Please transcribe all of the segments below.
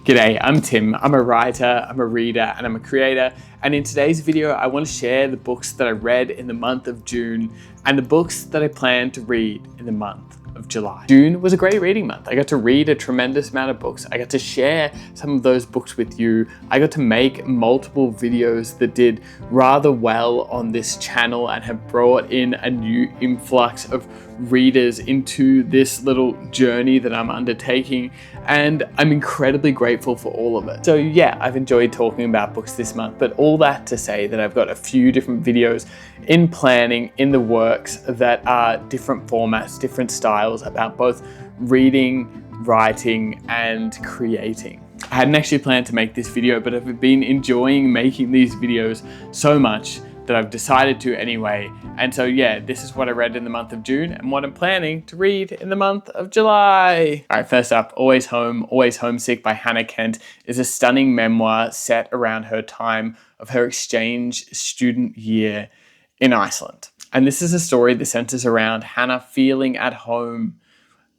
G'day, I'm Tim. I'm a writer, I'm a reader, and I'm a creator. And in today's video, I want to share the books that I read in the month of June and the books that I plan to read in the month of July. June was a great reading month. I got to read a tremendous amount of books. I got to share some of those books with you. I got to make multiple videos that did rather well on this channel and have brought in a new influx of readers into this little journey that I'm undertaking, and I'm incredibly grateful for all of it. So yeah, I've enjoyed talking about books this month, but all that to say that I've got a few different videos in planning, in the works, that are different formats, different styles about both reading, writing, and creating. I hadn't actually planned to make this video, but I've been enjoying making these videos so much that I've decided to anyway. And so yeah, this is what I read in the month of June and what I'm planning to read in the month of July. All right, first up, Always Home, Always Homesick by Hannah Kent is a stunning memoir set around her time of her exchange student year in Iceland. And this is a story that centers around Hannah feeling at home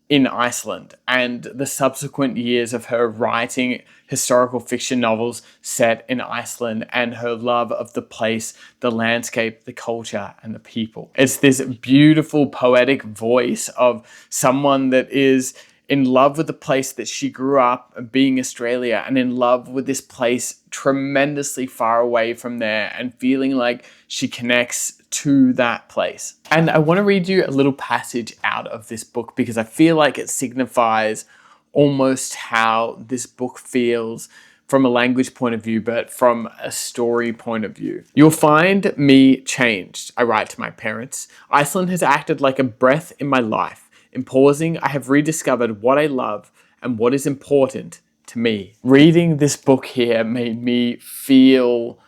in Iceland and the subsequent years of her writing historical fiction novels set in Iceland and her love of the place, the landscape, the culture, and the people. It's this beautiful poetic voice of someone that is in love with the place that she grew up, being Australia, and in love with this place tremendously far away from there and feeling like she connects to that place. And I want to read you a little passage out of this book because I feel like it signifies almost how this book feels from a language point of view, but from a story point of view. You'll find me changed, I write to my parents. Iceland has acted like a breath in my life. In pausing, I have rediscovered what I love and what is important to me. Reading this book here made me feel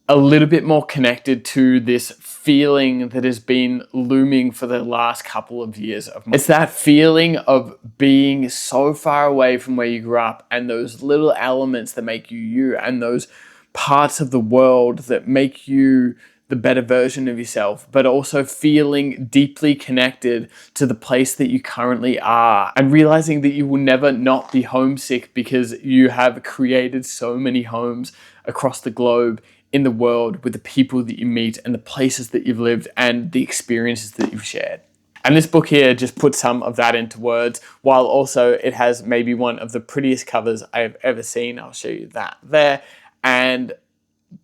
a little bit more connected to this feeling that has been looming for the last couple of years of my life. It's that feeling of being so far away from where you grew up and those little elements that make you you and those parts of the world that make you the better version of yourself, but also feeling deeply connected to the place that you currently are and realizing that you will never not be homesick because you have created so many homes across the globe, in the world, with the people that you meet and the places that you've lived and the experiences that you've shared. And this book here just puts some of that into words, while also it has maybe one of the prettiest covers I've ever seen. I'll show you that there. And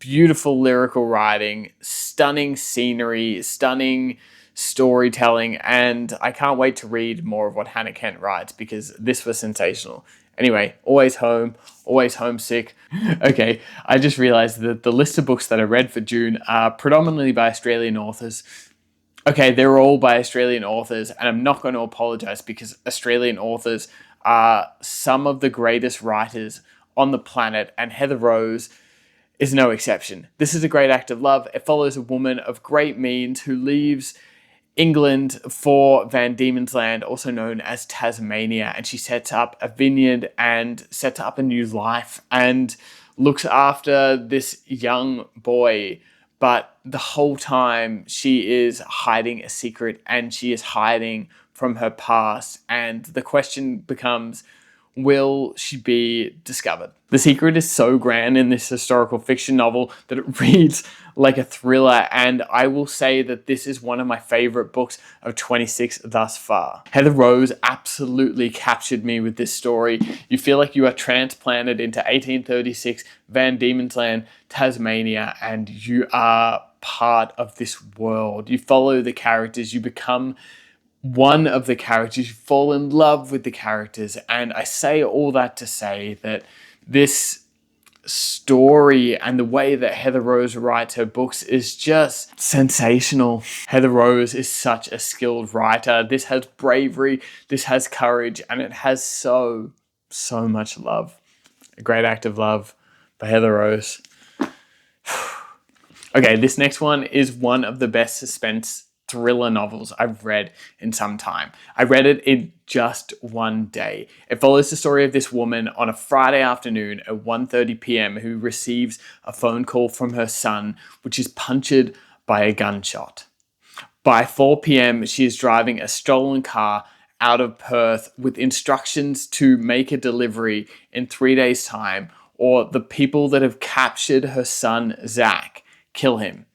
beautiful lyrical writing, stunning scenery, stunning storytelling, and I can't wait to read more of what Hannah Kent writes because this was sensational. Anyway, Always Home, Always Homesick. Okay, I just realized that the list of books that I read for June are predominantly by Australian authors. Okay, they're all by Australian authors, and I'm not going to apologize because Australian authors are some of the greatest writers on the planet, and Heather Rose is no exception. This is a great act of love. It follows a woman of great means who leaves England for Van Diemen's Land, also known as Tasmania, and she sets up a vineyard and sets up a new life and looks after this young boy. But the whole time she is hiding a secret and she is hiding from her past. And the question becomes, will she be discovered? The secret is so grand in this historical fiction novel that it reads like a thriller, and I will say that this is one of my favorite books of 26 thus far. Heather Rose absolutely captured me with this story. You feel like you are transplanted into 1836 Van Diemen's Land, Tasmania, and you are part of this world. You follow the characters, you become one of the characters, you fall in love with the characters, and I say all that to say that this story and the way that Heather Rose writes her books is just sensational. Heather Rose is such a skilled writer. This has bravery, this has courage, and it has so much love. A great act of love by Heather Rose. Okay, this next one is one of the best suspense thriller novels I've read in some time. I read it in just one day. It follows the story of this woman on a Friday afternoon at 1:30 p.m. who receives a phone call from her son, which is punctured by a gunshot. By 4 p.m., she is driving a stolen car out of Perth with instructions to make a delivery in 3 days' time, or the people that have captured her son, Zach, kill him.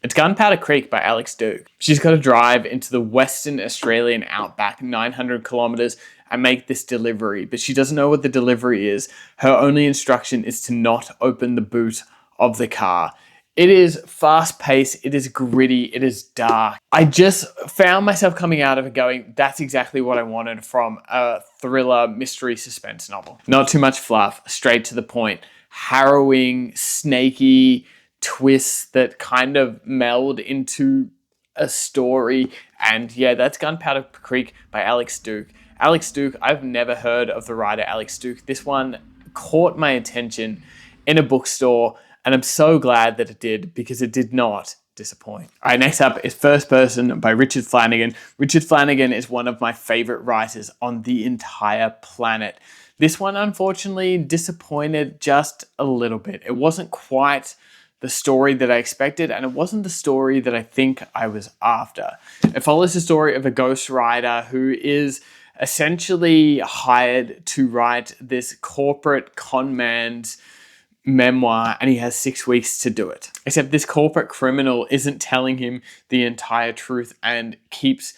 It's Gunpowder Creek by Alex Duke. She's got to drive into the Western Australian outback 900 kilometers and make this delivery, but she doesn't know what the delivery is. Her only instruction is to not open the boot of the car. It is fast-paced, it is gritty, it is dark. I just found myself coming out of it going, that's exactly what I wanted from a thriller, mystery, suspense novel. Not too much fluff, straight to the point. Harrowing, snaky twists that kind of meld into a story. And yeah, that's Gunpowder Creek by Alex Duke. Alex Duke, I've never heard of the writer Alex Duke. This one caught my attention in a bookstore, and I'm so glad that it did, because it did not disappoint. All right, next up is First Person by Richard Flanagan. Richard Flanagan is one of my favorite writers on the entire planet. This one, unfortunately, disappointed just a little bit. It wasn't quite the story that I expected, and it wasn't the story that I think I was after. It follows the story of a ghostwriter who is essentially hired to write this corporate con man's memoir, and he has 6 weeks to do it. Except this corporate criminal isn't telling him the entire truth and keeps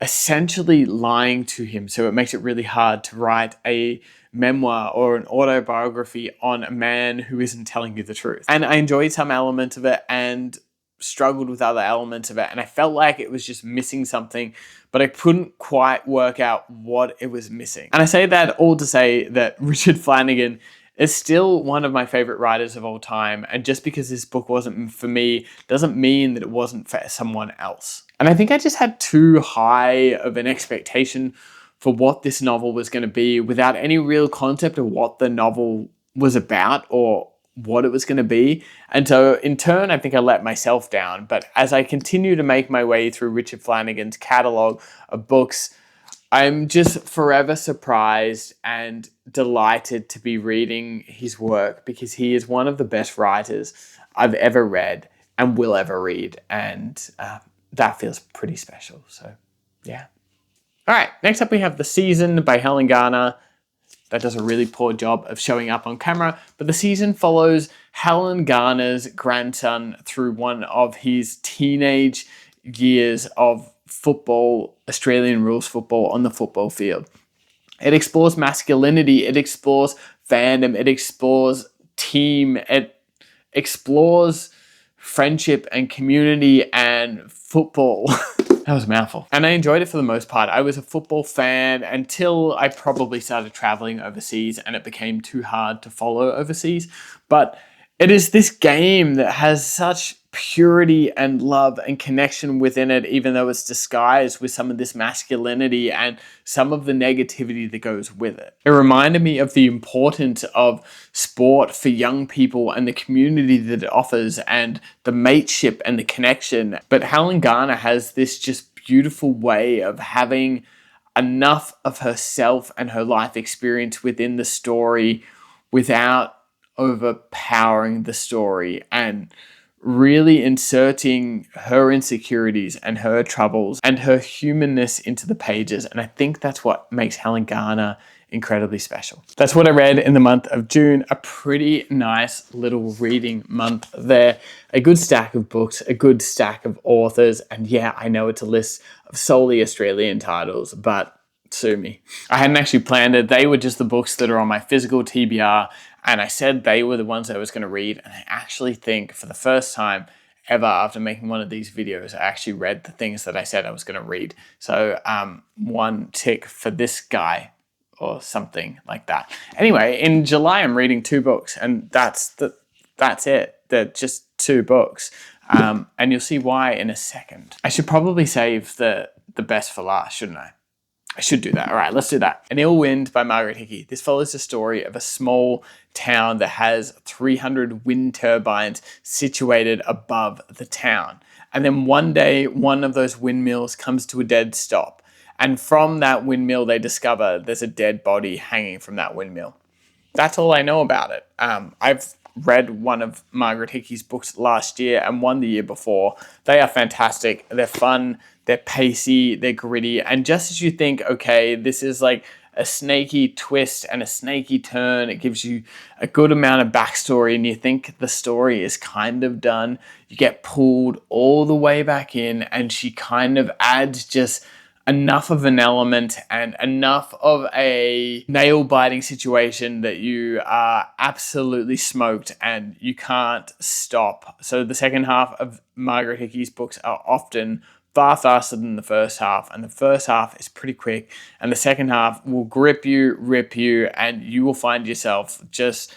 essentially lying to him. So it makes it really hard to write a memoir or an autobiography on a man who isn't telling you the truth. And I enjoyed some element of it and struggled with other elements of it, and I felt like it was just missing something, but I couldn't quite work out what it was missing. And I say that all to say that Richard Flanagan is still one of my favorite writers of all time, and just because this book wasn't for me doesn't mean that it wasn't for someone else. And I think I just had too high of an expectation for what this novel was going to be without any real concept of what the novel was about or what it was going to be. And so in turn, I think I let myself down. But as I continue to make my way through Richard Flanagan's catalog of books, I'm just forever surprised and delighted to be reading his work, because he is one of the best writers I've ever read and will ever read. And that feels pretty special. So yeah. All right, next up we have The Season by Helen Garner. That does a really poor job of showing up on camera, but The Season follows Helen Garner's grandson through one of his teenage years of football, Australian rules football on the football field. It explores masculinity, it explores fandom, it explores team, it explores friendship and community and football. That was a mouthful. And I enjoyed it for the most part. I was a football fan until I probably started traveling overseas and it became too hard to follow overseas. But it is this game that has such purity and love and connection within it, even though it's disguised with some of this masculinity and some of the negativity that goes with it. It reminded me of the importance of sport for young people and the community that it offers and the mateship and the connection. But Helen Garner has this just beautiful way of having enough of herself and her life experience within the story without overpowering the story, and really inserting her insecurities and her troubles and her humanness into the pages. And I think that's what makes Helen Garner incredibly special. That's what I read in the month of June. A pretty nice little reading month there. A good stack of books, a good stack of authors. And yeah, I know it's a list of solely Australian titles, but sue me. I hadn't actually planned it. They were just the books that are on my physical TBR, and I said they were the ones I was going to read. And I actually think for the first time ever after making one of these videos, I actually read the things that I said I was going to read. So one tick for this guy or something like that. Anyway, in July, I'm reading 2 books, and that's it. They're just 2 books. And you'll see why in a second. I should probably save the best for last, shouldn't I? I should do that. All right, let's do that. An Ill Wind by Margaret Hickey. This follows the story of a small town that has 300 wind turbines situated above the town. And then one day, one of those windmills comes to a dead stop. And from that windmill, they discover there's a dead body hanging from that windmill. That's all I know about it. I've read one of Margaret Hickey's books last year and one the year before. They are fantastic. They're fun, they're pacey, they're gritty. And just as you think, okay, this is like a snaky twist and a snaky turn, it gives you a good amount of backstory and you think the story is kind of done, you get pulled all the way back in, and she kind of adds just enough of an element and enough of a nail-biting situation that you are absolutely smoked and you can't stop. So the second half of Margaret Hickey's books are often far faster than the first half, and the first half is pretty quick, and the second half will grip you, rip you, and you will find yourself just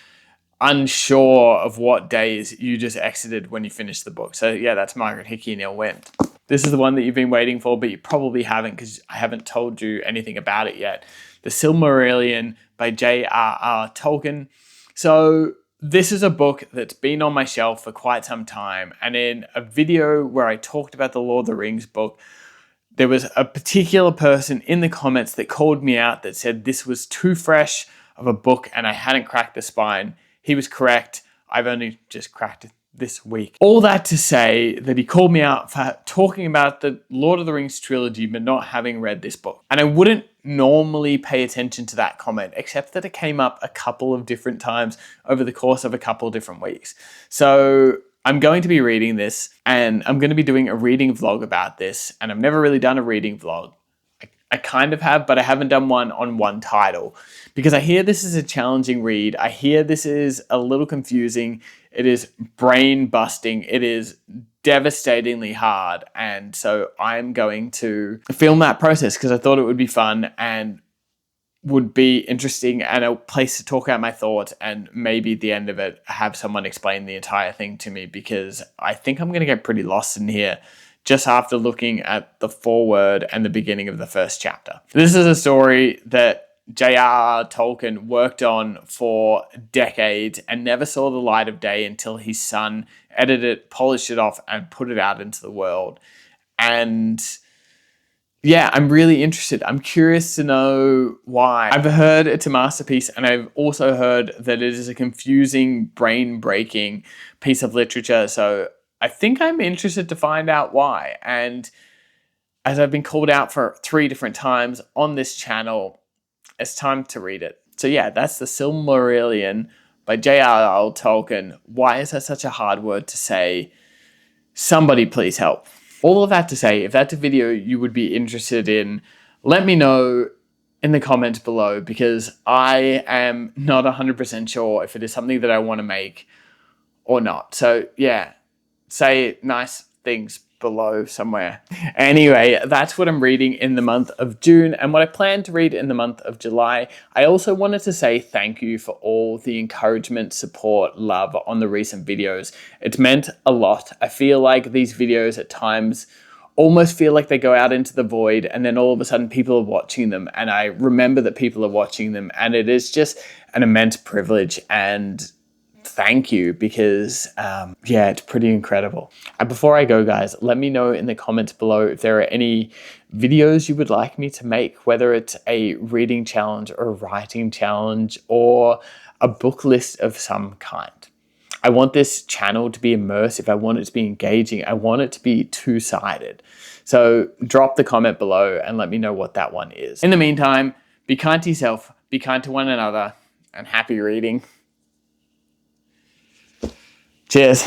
unsure of what days you just exited when you finished the book. So yeah, that's Margaret Hickey and Ill Wind. This is the one that you've been waiting for, but you probably haven't because I haven't told you anything about it yet. The Silmarillion by J.R.R. Tolkien. So this is a book that's been on my shelf for quite some time. And in a video where I talked about the Lord of the Rings book, there was a particular person in the comments that called me out that said this was too fresh of a book and I hadn't cracked the spine. He was correct. I've only just cracked it this week. All that to say that he called me out for talking about the Lord of the Rings trilogy but not having read this book. And I wouldn't normally pay attention to that comment, except that it came up a couple of different times over the course of a couple of different weeks. So I'm going to be reading this and I'm going to be doing a reading vlog about this. And I've never really done a reading vlog. I kind of have, but I haven't done one on one title because I hear this is a challenging read. I hear this is a little confusing. It is brain busting. It is devastatingly hard. And so I'm going to film that process because I thought it would be fun and would be interesting and a place to talk out my thoughts, and maybe at the end of it, have someone explain the entire thing to me, because I think I'm going to get pretty lost in here just after looking at the foreword and the beginning of the first chapter. This is a story that J.R.R. Tolkien worked on for decades and never saw the light of day until his son edited it, polished it off, and put it out into the world. And yeah, I'm really interested. I'm curious to know why. I've heard it's a masterpiece, and I've also heard that it is a confusing, brain-breaking piece of literature. So I think I'm interested to find out why. And as I've been called out for 3 different times on this channel, it's time to read it. So yeah, that's the Silmarillion by J.R.R. Tolkien. Why is that such a hard word to say? Somebody please help. All of that to say, if that's a video you would be interested in, let me know in the comments below, because I am not 100% sure if it is something that I want to make or not. So yeah, say nice things below somewhere. Anyway, that's what I'm reading in the month of June and what I plan to read in the month of July. I also wanted to say thank you for all the encouragement, support, love on the recent videos. It's meant a lot. I feel like these videos at times almost feel like they go out into the void and then all of a sudden people are watching them, and I remember that people are watching them, and it is just an immense privilege and thank you, because yeah, it's pretty incredible. And before I go, guys, let me know in the comments below if there are any videos you would like me to make, whether it's a reading challenge or a writing challenge or a book list of some kind. I want this channel to be immersive. I want it to be engaging. I want it to be two-sided. So drop the comment below and let me know what that one is. In the meantime, be kind to yourself, be kind to one another, and happy reading. Cheers.